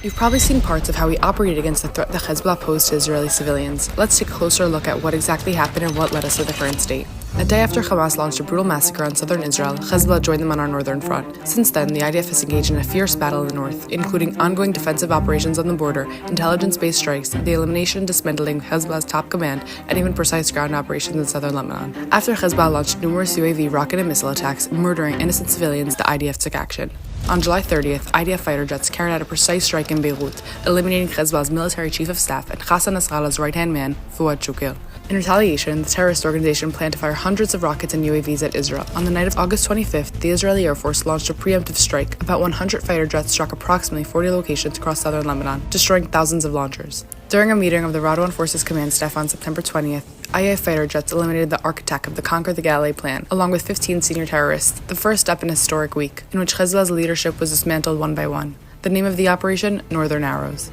You've probably seen parts of how we operated against the threat that Hezbollah posed to Israeli civilians. Let's take a closer look at what exactly happened and what led us to the current state. A day after Hamas launched a brutal massacre on southern Israel, Hezbollah joined them on our northern front. Since then, the IDF has engaged in a fierce battle in the north, including ongoing defensive operations on the border, intelligence-based strikes, the elimination and dismantling of Hezbollah's top command, and even precise ground operations in southern Lebanon. After Hezbollah launched numerous UAV rocket and missile attacks, murdering innocent civilians, the IDF took action. On July 30th, IDF fighter jets carried out a precise strike in Beirut, eliminating Hezbollah's military chief of staff and Hassan Nasrallah's right-hand man, Fouad Shukr. In retaliation, the terrorist organization planned to fire hundreds of rockets and UAVs at Israel. On the night of August 25th, the Israeli Air Force launched a preemptive strike. About 100 fighter jets struck approximately 40 locations across southern Lebanon, destroying thousands of launchers. During a meeting of the Radwan Forces Command Staff on September 20th, IDF fighter jets eliminated the architect of the Conquer the Galilee plan, along with 15 senior terrorists, the first step in a historic week, in which Hezbollah's leadership was dismantled one by one. The name of the operation, Northern Arrows.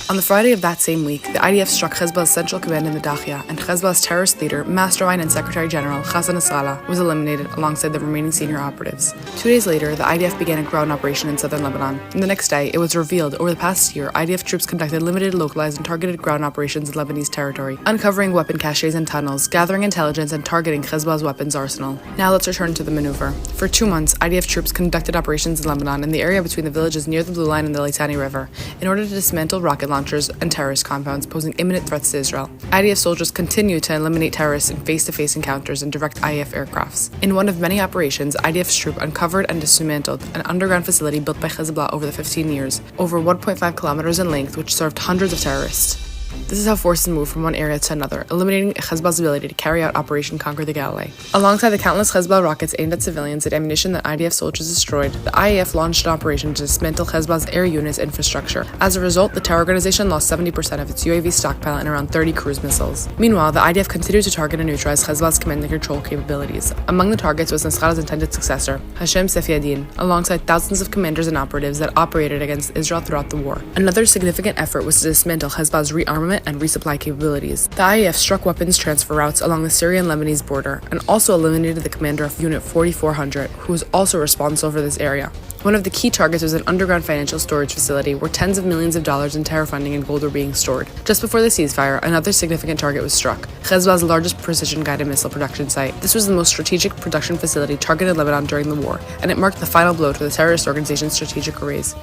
On the Friday of that same week, the IDF struck Hezbollah's central command in the Dakhia, and Hezbollah's terrorist leader, Mastermind and Secretary General Hassan Nasrallah was eliminated alongside the remaining senior operatives. 2 days later, the IDF began a ground operation in southern Lebanon, and the next day, it was revealed over the past year, IDF troops conducted limited, localized, and targeted ground operations in Lebanese territory, uncovering weapon caches and tunnels, gathering intelligence, and targeting Hezbollah's weapons arsenal. Now let's return to the maneuver. For 2 months, IDF troops conducted operations in Lebanon in the area between the villages near the Blue Line and the Litani River, in order to dismantle rocket launchers and terrorist compounds posing imminent threats to Israel. IDF soldiers continue to eliminate terrorists in face-to-face encounters and direct IDF aircrafts. In one of many operations, IDF's troop uncovered and dismantled an underground facility built by Hezbollah over the 15 years, over 1.5 kilometers in length, which served hundreds of terrorists. This is how forces move from one area to another, eliminating Hezbollah's ability to carry out Operation Conquer the Galilee. Alongside the countless Hezbollah rockets aimed at civilians and ammunition that IDF soldiers destroyed, the IDF launched an operation to dismantle Hezbollah's air unit's infrastructure. As a result, the terror organization lost 70% of its UAV stockpile and around 30 cruise missiles. Meanwhile, the IDF continued to target and neutralize Hezbollah's command and control capabilities. Among the targets was Nasrallah's intended successor, Hashem Sefieddin, alongside thousands of commanders and operatives that operated against Israel throughout the war. Another significant effort was to dismantle Hezbollah's rearmament and resupply capabilities. The IDF struck weapons transfer routes along the Syrian-Lebanese border and also eliminated the commander of Unit 4400, who was also responsible for this area. One of the key targets was an underground financial storage facility where tens of millions of dollars in terror funding and gold were being stored. Just before the ceasefire, another significant target was struck, Hezbollah's largest precision-guided missile production site. This was the most strategic production facility targeted in Lebanon during the war, and it marked the final blow to the terrorist organization's strategic arrays.